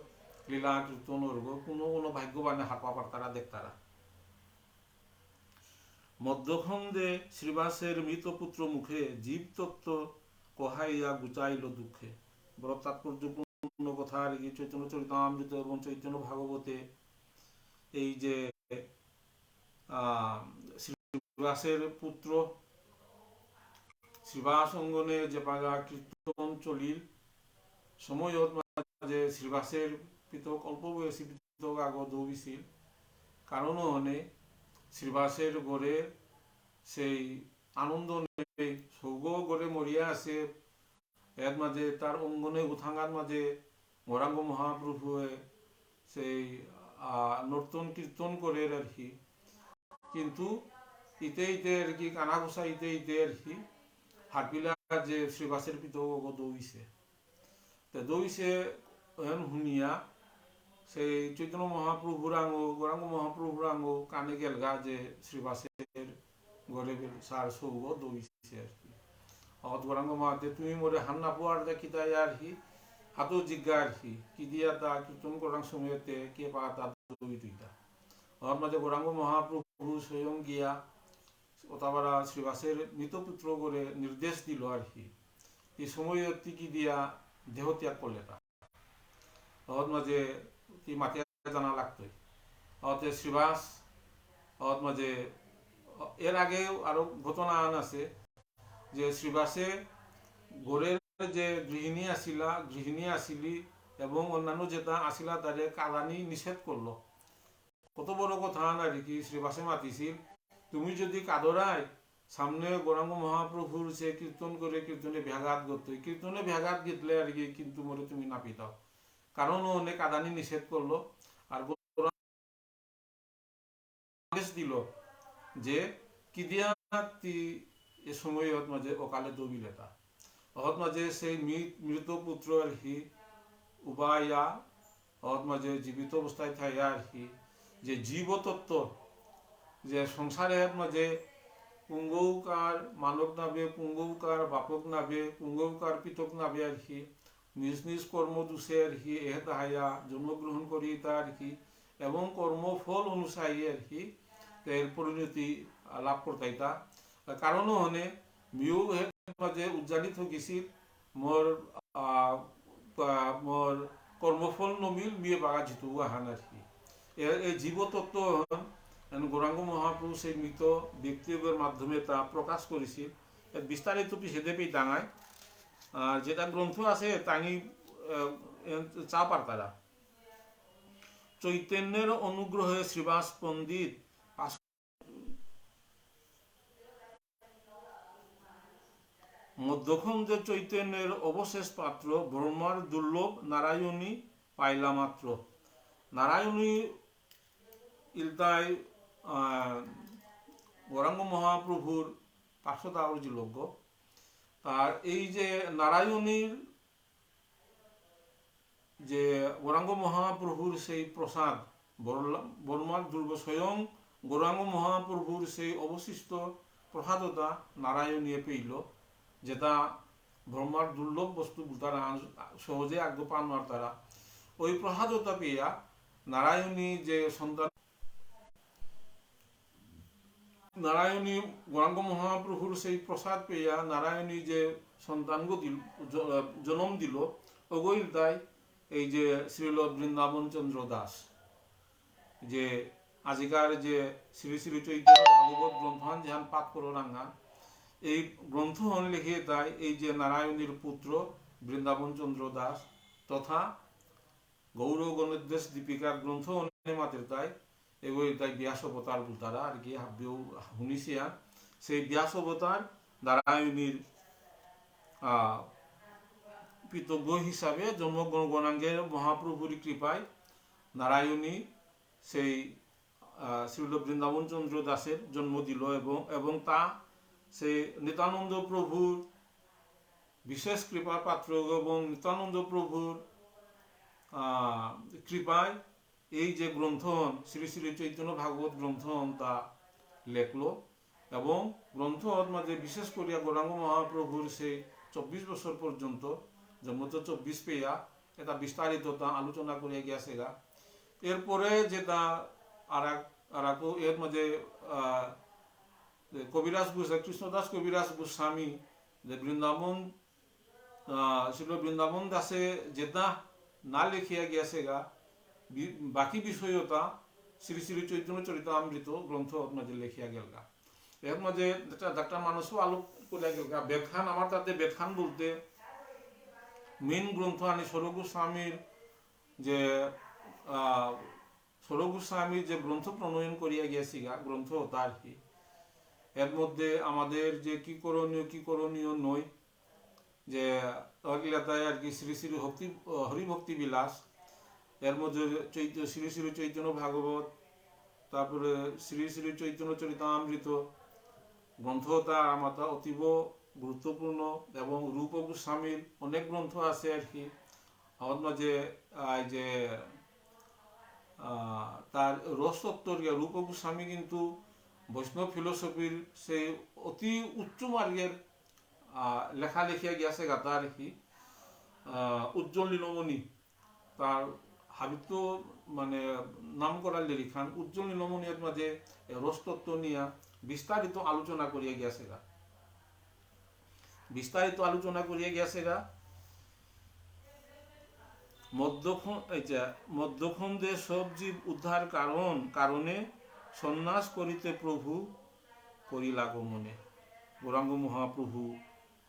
লীলা কীর্তনের কোনো কোনো ভাগ্যবানে হাঁপা পারতারা দেখতারা মধ্যখণ্ডে শ্রীবাসের মৃতপুত্র মুখে জীবতত্ত্ব কহাইয়া গুচাইল দুঃখে বড় তাৎপর্যপূর্ণ কথা আর কি চৈতন্য চরিতামৃত এবং চৈতন্য ভাগবতে এই যে শ্রীবাসের পুত্র শ্রীবাস অঙ্গনে যে পাগা কীর্তন চলিল সময়ত মাঝে শ্রীবাসের পিতক অল্প বয়সী পিতক আগ দৌড়িছিল কারণ হনে শ্রীবাসের গড়ে সেই আনন্দ নেই সৌগ গড়ে মরিয়া আছে এর মাঝে তার অঙ্গনে উথাঙ্গার মাঝে গৌরাঙ্গ মহাপ্রভুয়ে সেই নর্তন কীর্তন করে আর কি কিন্তু ইতে ইতে আর কি কানা ঘোষা ইতে ইতে আর কি হারপিলা যে শ্রীবাসের পিতক দৌড়িছে তো দৌড়িছে শুনিয়া সেই চৈতন্য মহাপ্রভুর আঙ্গ গৌরাঙ্গ মহাপ্রভুর আঙ্গ কানে গেলগা যে শ্রীবাসের ঘরে সার সৌগ দৌড়িছে আর কি গৌরাঙ্গ মহাতে তুমি মোরে হান্না পোয়ার দেখি তাই আর কি হাতও জিজ্ঞা আর কি দিয়া তা কীর্তন করার সময়তে কে পা তা দৌড়ি তুইটা ওর মাঝে গৌরাঙ্গ মহাপ্রভু স্বয়ং গিয়া ওতাবারা শ্রীবাসের মৃতপুত্র করে নির্দেশ দিল আর কি এই সময় কি দিয়া দেহ ত্যাগ করলে তা ওর মাঝে কি মাতিয়া জানা লাগতোই অতে শ্রীবাস ওর মাঝে এর আগেও আরো ঘটনা আন আছে যে শ্রীবাসে ঘরের যে গৃহিণী আসিলি এবং অন্যান্য যেটা আসিলা তারে কালানি নিষেধ করলো কত বড় কথা আর কি শ্রীবাসে মাতিছিল তুমি যদি কাদরায় সামনে গৌরাঙ্গ মহাপ্রভুর সে কীর্তন করে কীর্তনে ব্যাঘাত করতোই কীর্তনে ব্যাঘাত গেতলে আর কি কিন্তু মরে তুমি না পিতাও কারণ অনেক আদানি নিষেধ করলো আর দিল যে কি দিয়া এ সময় মাঝে অকালে দবিলেতা অহত মাঝে সেই মৃত পুত্র আর কি উবাইয়া অহত মাঝে জীবিত অবস্থায় থাকে আর কি যে জীবতত্ত্ব যে সংসারের মাঝে পুঙ্গৌকার মানব নাবে পুঙ্গৌকার বাপক নাবে পুঙ্গৌকার পিতক নাবে আর কি নিজ নিজ কর্মদোষে আর কি এহেতা হাইয়া জন্মগ্রহণ করি তা আর কি এবং কর্মফল অনুসারী আর কি এর পরিণতি লাভ করতাইতা কারণও হনে মিউ মাঝে উজ্জালিত গেছিল মোর মোর কর্মফল নমিল মিয়ে বাগা জিতু আহান আর কি এই জীবতত্ত্ব গৌরাঙ্গ মহাপ্রভু সেই মৃত ব্যক্তিদের মাধ্যমে তা প্রকাশ করেছিল বিস্তারিত পিছিয়ে পেয়ে ডাঙায় যেটা গ্রন্থ আছে তাই চা পার তারা চৈতন্যের অনুগ্রহে শ্রীবাস পণ্ডিত মধ্যখণ্ডে চৈতন্যের অবশেষ পাত্র ব্রহ্মার দুর্লভ নারায়ণী পাইলা মাত্র নারায়ণী ইলতায় গৌরাঙ্গ মহাপ্রভুর 500 লক্ষ আর এই যে নারায়ণীর যে গৌরাঙ্গ মহাপ্রভুর সেই প্রসাদ বর্মার দুর্গ স্বয়ং গৌরাঙ্গ মহাপ্রভুর সেই অবশিষ্ট প্রসাদতা নারায়ণীয়ে পেইল যেটা ব্রহ্মার দুর্লভ বস্তু তারা সহজে আগ্য পান মার তারা ওই প্রসাদতা পেয়া নারায়ণী যে সন্তান নারায়ণী গৌরাঙ্গ মহাপ্রভুর সেই প্রসাদ পেয়া নারায়ণী যে সন্তানগ জন্ম দিল ওগইল তাই এই যে শ্রীল বৃন্দাবন চন্দ্র দাস যে আজিকার যে শ্রী শ্রী চৈতন্য ভাগবত গ্রন্থহান যেহান পাঠ করো রাঙ্গান এই গ্রন্থহন লিখিয়ে তাই এই যে নারায়ণীর পুত্র বৃন্দাবন চন্দ্র দাস তথা গৌর গণোদ্দেশ দীপিকার গ্রন্থ মাতের তাই এগুলি তাই ব্যাস অবতার তারা আর কি হাব্যেও শুনিছিয়া সেই ব্যাস অবতার নারায়ণীর কৃতজ্ঞ হিসাবে জন্মগণাঙ্গের মহাপ্রভুর কৃপায় নারায়ণী সেই শ্রীল বৃন্দাবন চন্দ্র দাসের জন্ম দিল এবং তা সেই নিত্যানন্দ প্রভুর বিশেষ কৃপা পাত্র এবং নিত্যানন্দ প্রভুর কৃপায় এই যে গ্রন্থন শ্রী শ্রী চৈতন্য ভাগবত গ্রন্থন তা লেখলো এবং গ্রন্থ মাঝে বিশেষ করিয়া গৌরাঙ্গ মহাপ্রভুর সেই 24 বছর পর্যন্ত জন্মত 24 পেয়া এটা বিস্তারিত তা আলোচনা করিয়া গিয়াছে গা এরপরে যেটা আর এর মাঝে কবিরাজ কৃষ্ণদাস কবিরাজ গোস্বামী যে বৃন্দাবন ছিল বৃন্দাবন দাসে যেটা না লিখিয়া গিয়াছে গা বাকি বিষয়তা শ্রী শ্রী চৈতন্য চরিতামৃত গ্রন্থ মাঝে লিখিয়া গেল গা এর মাঝে ডাক্তার মানুষও আলোক করিয়া গেল গা বেদখান আমার তাতে বেদখান বলতে মেন গ্রন্থ আনি স্বরূপস্বামীর যে স্বরূপস্বামীর যে গ্রন্থ প্রণয়ন করিয়া গিয়াছি গা গ্রন্থ তার কি এর মধ্যে আমাদের যে কি করণীয় নয় যে আর কি শ্রী শ্রী হরিভক্তি বিলাস এর মধ্যে শ্রী শ্রী চৈতন্য ভাগবত তারপরে শ্রী শ্রী চৈতন্য চরিতামৃত গ্রন্থটা আমার অতীব গুরুত্বপূর্ণ এবং রূপ গোস্বামীর অনেক গ্রন্থ আছে আর কি আমার মাঝে যে তার রসতত্ত্বর রূপ গোস্বামী কিন্তু বৈষ্ণব ফিলোসফির সেই অতি উচ্চ মার্গের লেখা লিখিয়া গিয়াছে গাতা আর কি উজ্জ্বল নীলমণি তার হাবিত মানে নাম করা লিখান উজ্জ্বল নীলমণির মাঝে রসতত্ত্ব নিয়ে বিস্তারিত আলোচনা করিয়া গিয়াছে গা মধ্যখণ্ডে সব জীব উদ্ধার কারণে সন্ন্যাস করিতে প্রভু করিলাগমনে গৌরাঙ্গ মহাপ্রভু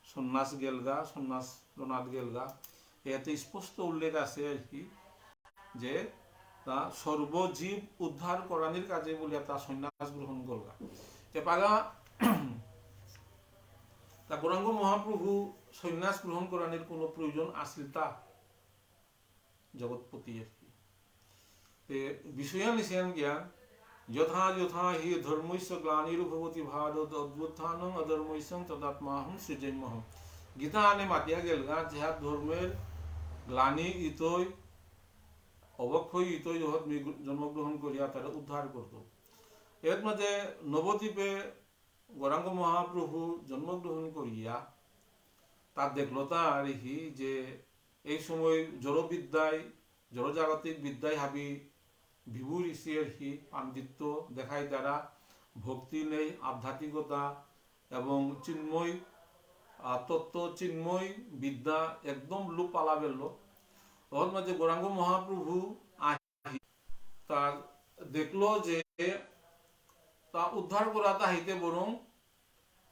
সন্ন্যাস গেলগা সন্ন্যাস রনাথ গেলগা এতে স্পষ্ট উল্লেখ আছে আর কি যে তা সর্বজীব উদ্ধার করানির কাজে বলিয়া তা সন্ন্যাস গ্রহণ করগা এপাগা তা গৌরাঙ্গ মহাপ্রভু সন্ন্যাস গ্রহণ করানির কোনো প্রয়োজন আসিল তা জগৎপতি আর কি বিষয়ান নিশয়ান জ্ঞান যথা যথা হি ধর্মৈশ্য গ্লানির্ভবতি ভারত অদ্ভুত্থানং অধর্মৈশ্য তদাত্মাহম সৃজন্মহম গীতা আনে মাতিয়া গেলগা যেহা ধর্মের গ্লানি ইতই অবক্ষয় ইতই যহত জন্মগ্রহণ করিয়া তারা উদ্ধার করত। এর মাঝে নবদ্বীপে গৌরাঙ্গ মহাপ্রভু জন্মগ্রহণ করিয়া তার দেখলো তা আর কি যে এই সময় জড়বিদ্যায় জড়জাগতিক বিদ্যায় হাবি বিভুর ইসিয়ের হি পাণ্ডিত্য দেখায় তারা ভক্তি নেই আধ্যাত্মিকতা এবং চিন্ময় তত্ত্ব চিন্ময় বিদ্যা একদম লোপ পালা বেরল। ওর মাঝে গৌরাঙ্গ মহাপ্রভু আহি তার দেখলো যে তা উদ্ধার করা তাহিতে বরং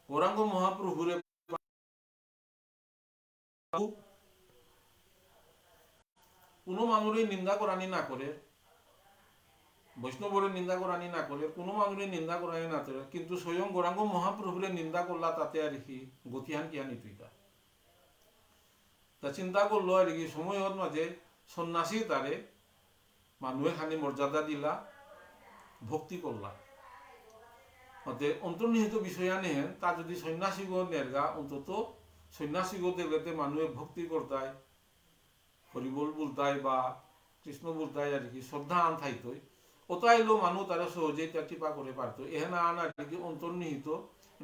গৌরাঙ্গ মহাপ্রভুরে কোনো মানুষের নিন্দা করানি না করে, বৈষ্ণবের নিন্দা করানি না করে, কোনো মানুষের নিন্দা করানি না করে, কিন্তু স্বয়ং গৌরাঙ্গ মহাপ্রভুরে নিন্দা করলা তাতে আর কি গতিহান কিয়া নিতুইতা তা চিন্তা করলো আর কি সময়র মাঝে সন্ন্যাসী তারে মানুষে খানি মর্যাদা দিলা ভক্তি করলা মতে অন্তর্নিহিত বিষয় আনে তা যদি সন্ন্যাসীগো নেরগা অন্তত সন্ন্যাসীগো দেখলে মানুষে ভক্তি করতায় হরিবল বলতায় বা কৃষ্ণ বলতায় আর কি শ্রদ্ধা আন থাইতই ওটাইলো মানুষ তারা সহজেই তা টিপা করে পারতো এখানে আন আর কি অন্তর্নিহিত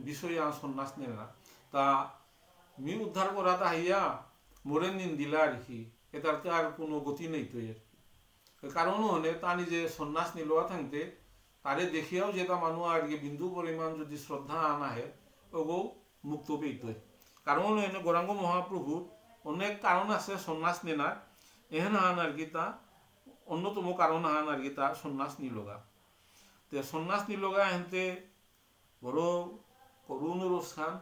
বিষয় আন সন্ন্যাস নেয় না তা মি উদ্ধার করা তাহিয়া মোরে নিন্দিলা আর কি এটাতে আর কোনো গতি নেই তো এর কারণ হলে তা নিজে সন্ন্যাস নিলোয়া থাকতে তারে দেখিয়াও যেটা মানুষ আর কি বিন্দু পরিমাণ যদি শ্রদ্ধা আনা হে ওগো মুক্ত পেইতই কারণ হলে গৌরাঙ্গ মহাপ্রভু অনেক কারণ আছে সন্ন্যাস নেনার এহেন আন আর কি তা অন্যতম কারণ আন আর কি তা সন্ন্যাস নিলগা তে সন্ন্যাস নিলগা হেনতে বড় করুণ রোজ খান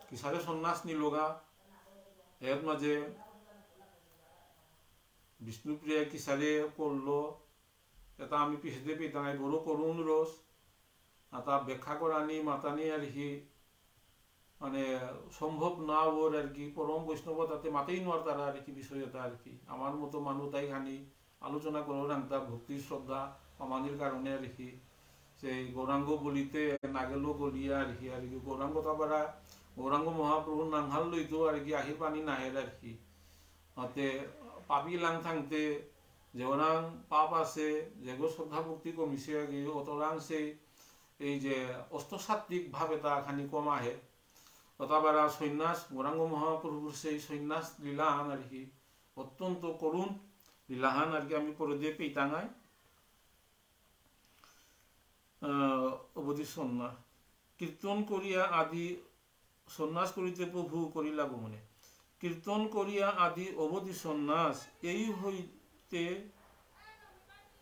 কিসারে সন্ন্যাস নিলগা এর মাঝে বিষ্ণুপ্রিয়া কিসারে করলো এটা আমি পিছতে পেতাম বড় করুণ রোজ তা ব্যাখ্যা করানি মাতানি আর কি মানে সম্ভব না ওর আর কি পরম বৈষ্ণব তাতে মাতেই নোয়ার তারা আর কি বিষয়টা আর কি আমার মতো মানুষ তাই খানি আলোচনা করো রাংতা ভক্তি শ্রদ্ধা আমাদের কারণে আর কি সেই গৌরাঙ্গ বলিতে নাগেলো গলিয়া আর কি গৌরাঙ্গ তাবারা গৌরাঙ্গ মহাপ্রভুর নাংহাল লইতো আর কি আহির পানি নাহের আর কি হাতে পাপি লাং থাকতে যেওরাং পাপ আছে যেগো শ্রদ্ধা ভক্তি কমিছে আর কি অতরাং সেই এই যে অষ্টসাত্বিক ভাব এটা খানি কম আহে অতাবারা সন্ন্যাস গৌরাঙ্গ মহাপ্রভুর সেই সন্ন্যাস লীলাহান আর কি অত্যন্ত করুণ লীলাহান আর কি আমি পরে দিয়ে পেইতাঙাই অবধি সন্ন্যাস কীর্তন করিয়া আদি সন্ন্যাস করিতে প্রভু করিলা গমনে কীর্তন করিয়া আদি অবধি সন্ন্যাস এই হইতে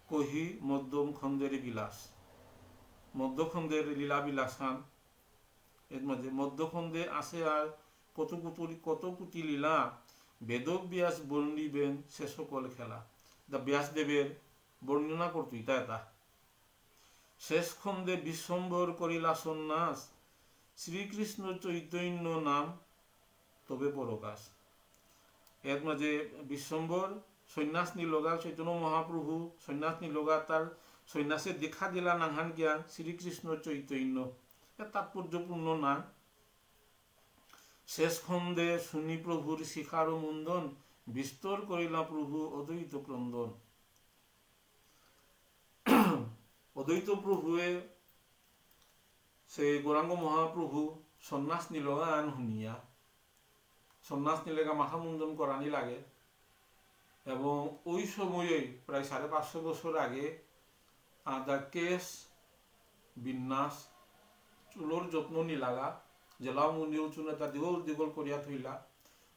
কহি মধ্যম খন্দের বিলাস মধ্যখন্দের লীলা বিলাস খান এর মধ্যে মধ্যখণ্ডে আছে আর কত কোটি লীলা বেদব্যাস বর্ণিবেন সে সকল খেলা দা ব্যাসদেবের বর্ণনা করতো এটা এটা শেষ খণ্ডে বিশ্বম্বর করিলা সন্ন্যাস শ্রীকৃষ্ণ চৈতন্য নাম তবে পরকাশ এর মাঝে বিশ্বম্বর সন্ন্যাস নিলগা চৈতন্য মহাপ্রভু সন্ন্যাস নিলগা তার সন্ন্যাসের দেখা দিলা নাহান জ্ঞান শ্রীকৃষ্ণ চৈতন্য তাৎপর্যপূর্ণ না শেষ খণ্ডে শুনি প্রভুর শিখার মুন্দন বিস্তর করিলা প্রভু অদ্বৈত ক্রন্দন অদ্বৈত প্রভুয়ে সেই গৌরাঙ্গ মহাপ্রভু সন্ন্যাস নিলগা আন শুনিয়া সন্ন্যাস নিলেগা মাথা মুন্ডন করানি লাগে এবং ওই সময়ে প্রায় 550 বছর আগে আদা কেশ বিন্যাস চুলোর যত্ন নিলাগা জেলা মন্দির চুনাটা দীঘল দীঘল করিয়া থইলা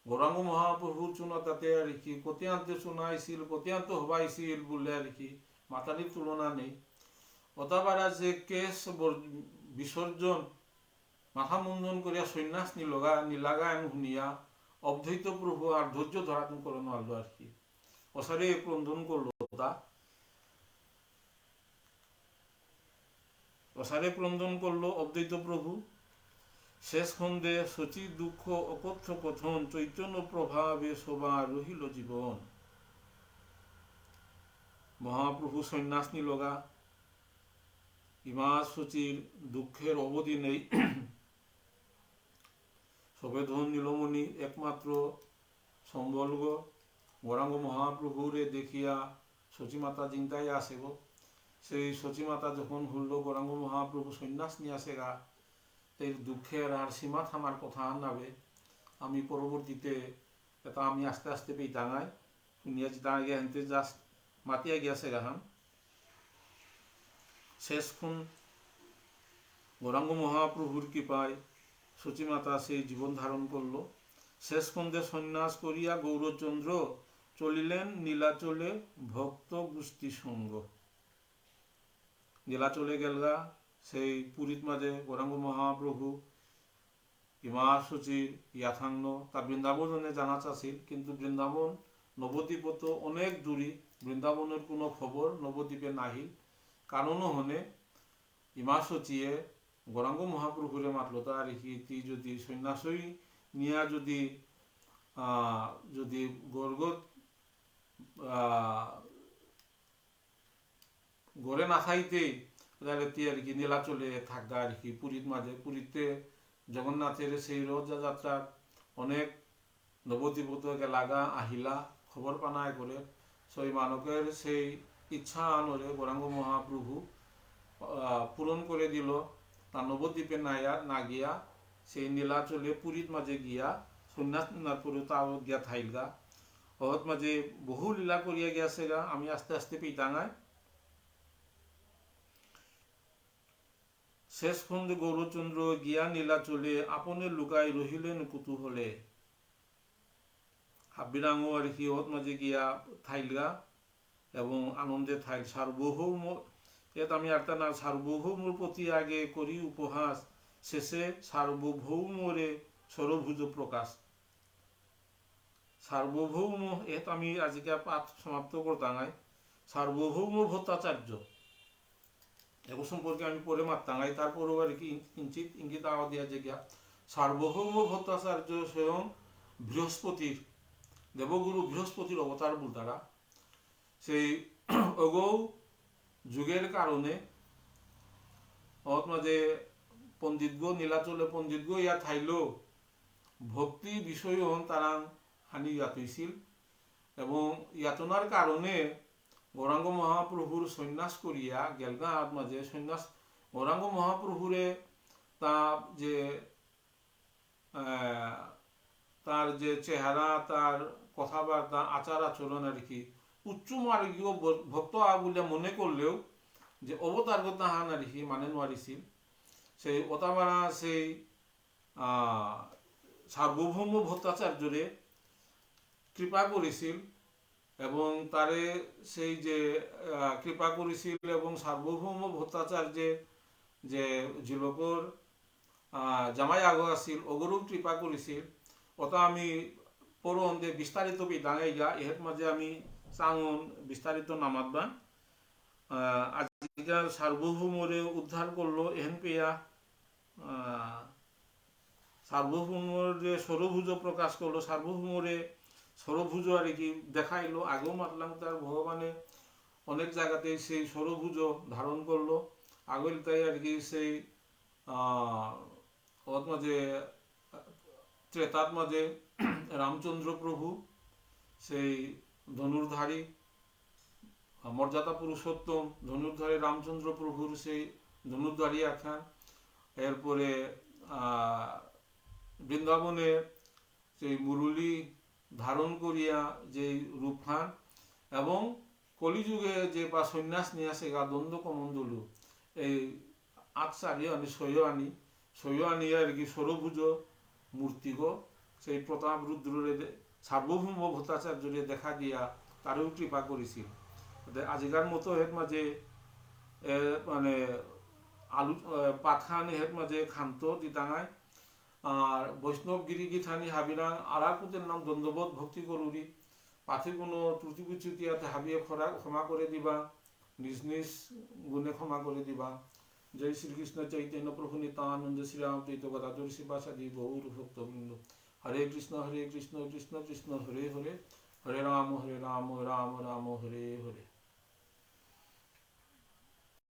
গৌরাঙ্গ মহাপ্রভুর চুনাটাতে আর কি কতিয়ান্তে চুনাইছিল কতিয়ান্ত হবাইছিল বলে আর কি মাতারির তুলনা নেই অতাবারা যে কেশ বিসর্জন মাথা মুন্ডন করিয়া সন্ন্যাস নিলাগা এমন শুনিয়া অদ্বৈত প্রভু আর ধৈর্য ধরাতন করে নারলো আর কি অসারে ক্রন্দন করলো তা অসারে ক্রন্দন করলো অদ্বৈত প্রভু শেষ খণ্ডে শচী দুঃখ অকথ্য কথন চৈতন্য প্রভাবে শোভা রহিল জীবন মহাপ্রভু সন্ন্যাস নিলগা ইমা শচীর দুঃখের অবধি নেই সবেধন নীলমণি একমাত্র সম্বলগ গৌরাঙ্গ মহাপ্রভুরে দেখিয়া সচিমাতা চিন্তায় আসে গো। সেই সচিমাতা যখন হল গৌরাঙ্গ মহাপ্রভু সন্ন্যাস নিয়ে আসে গা, এই দুঃখের আর সীমা থামার কথা নাবে। আমি পরবর্তীতে এটা আমি আস্তে আস্তে পেয়ে টাঙাই শুনিয়া টাঙাই গিয়ে হেনতে জাস্ট মাতিয়া গিয়াছে গাহান। শেষক্ষণ গৌরাঙ্গ মহাপ্রভুর কৃপায় সচিমাতা সেই জীবন ধারণ করল। শেষখণ্ডে সন্ন্যাস করিয়া গৌরচন্দ্র চলিলেন নীলাচলে ভক্ত গোষ্ঠী সঙ্গ। নীলাচলে গেলগা সেই পুরীত মাঝে গৌরাঙ্গ মহাপ্রভু হিমার সচির ইয়াথাঙ্গ তার বৃন্দাবনে জানা চাছিল, কিন্তু বৃন্দাবন নবদ্বীপ তো অনেক দূরী, বৃন্দাবনের কোনো খবর নবদ্বীপে নাহিল। কারণও হনে হিমার সচিয়ে গৌরাঙ্গ মহাপ্রভুরে মাতল তার কি যদি সন্ন্যাসই নিয়া যদি যদি গর্গত গড়ে না থাইতে তাহলে তুই আর কি নীলাচলে থাকগা আর কি পুরীর মাঝে। পুরীতে জগন্নাথের সেই রথযাত্রার অনেক নবদ্বীপত গেলাগা আহিলা খবর পানায় করে সেই মানকের সেই ইচ্ছা আনরে গৌরাঙ্গ মহাপ্রভু পূরণ করে দিল। তার নবদ্বীপে না গিয়া সেই নীলাচলে পুরীর মাঝে গিয়া সন্ন্যাস নেওয়ার পরে তাও গিয়া থাইলগা। হত মাঝে বহু লীলা করিয়া গিয়াছে গা, আমি আস্তে আস্তে পিটাঙায়। শেষ খণ্ডে গৌরচন্দ্র গিয়া নীলাচলে আপনে লুকাই রহিলেন কুতূহলে। হাবিরাঙ্গ আর কি হত মাঝে গিয়া থাইলগা এবং আনন্দে থাইল। সার্বভৌম এত আমি একটা না সার্বভৌমর প্রতি আগে করি উপহাস, শেষে সার্বভৌমরে সরভুজ প্রকাশ। সার্বভৌম এত আমি আজকে পাঠ সমাপ্ত করতাঙাই। সার্বভৌম ভট্টাচার্য এগো সম্পর্কে আমি পরে মারতাঙাই, তারপরেও আর কি কিঞ্চিত ইঙ্গিত আওয়া দিয়া যে গিয়া সার্বভৌম ভট্টাচার্য স্বয়ং বৃহস্পতির দেবগুরু বৃহস্পতির অবতার বুলতারা। সেই অগৌ যুগের কারণে মাঝে পণ্ডিতগো নীলাচলে পণ্ডিতগো ইয়া থাইল ভক্তি বিষয় তারা হানি ইয়াতইছিল এবং ইয়াতনার কারণে গৌরাঙ্গ মহাপ্রভুর সন্ন্যাস করিয়া গেলগা হাত মাঝে সন্ন্যাস গৌরাঙ্গ মহাপ্রভুরে তার যে চেহারা তার কথাবার্তা আচার আচরণ আর কি উচ্চ মার্গীয় ভক্ত বলে মনে করলেও যে অবতারগত হান আর কি মানে নোৱাৰিছিল। সেই অতামারা সেই সার্বভৌম ভট্টাচার্যরে কৃপা করেছিল এবং তারে সেই যে কৃপা করেছিল এবং সার্বভৌম ভট্টাচার্যের যে যুবকর জামাই আগ আছিল অগরও কৃপা করেছিল। ওটা আমি পরন্দে বিস্তারিত ডাঙাই গা এর মাঝে আমি চাঙন বিস্তারিত নামাতবা। আজকাল সার্বভৌমরে উদ্ধার করলো এহেন পেয়া সার্বভৌমর যে সরভুজ প্রকাশ করলো, সার্বভৌমরে সরভুজ আর কি দেখাইলো। আগেও মাতলাম তার ভগবানে অনেক জায়গাতে সেই সরভুজ ধারণ করলো। আগের তাই আর কি সেই মাঝে ত্রেতার মাঝে রামচন্দ্র প্রভু সেই ধনুর্ধারী মর্যাদা পুরুষোত্তম ধনুর্ধারী রামচন্দ্র প্রভুর সেই ধনুর্ধারী আখ্যান। এরপরে বৃন্দাবনে সেই মুরলী ধারণ করিয়া যে রূপখান এবং কলিযুগে যে বা সন্ন্যাস নিয়ে আসে গা দ্বন্দ্ব কমণ্ডলু এই আটসারি আনি সয় আনি আর কি সরভুজ মূর্তিগ সেই প্রতাপ রুদ্রের সার্বভৌম ভট্টাচার্যরে দেখা দিয়া তারও কৃপা করেছিল। আজিকার মতো হের মাঝে মানে আলু পাতখান হের মাঝে খান্ত দিতাঙায় আর বৈষ্ণব গিরি গীতানি হাবিরাং আরাকুতের নাম দ্বন্দ্ববোধ ভক্তি করুরি পাথে কোনো ত্রুটি বিচ্যুতিয়াতে হাবিয়ে ক্ষমা করে দিবা, নিজ নিজ গুণে ক্ষমা করে দিবা। জয় শ্রীকৃষ্ণ চৈতন্য প্রভু নিত্যানন্দ শ্রীরাম দ্বৈত গদাধর শিবাসাদি গৌর ভক্তবৃন্দ। হরে কৃষ্ণ কৃষ্ণ কৃষ্ণ হরে হরে, হরে রাম রাম রাম হরে হরে।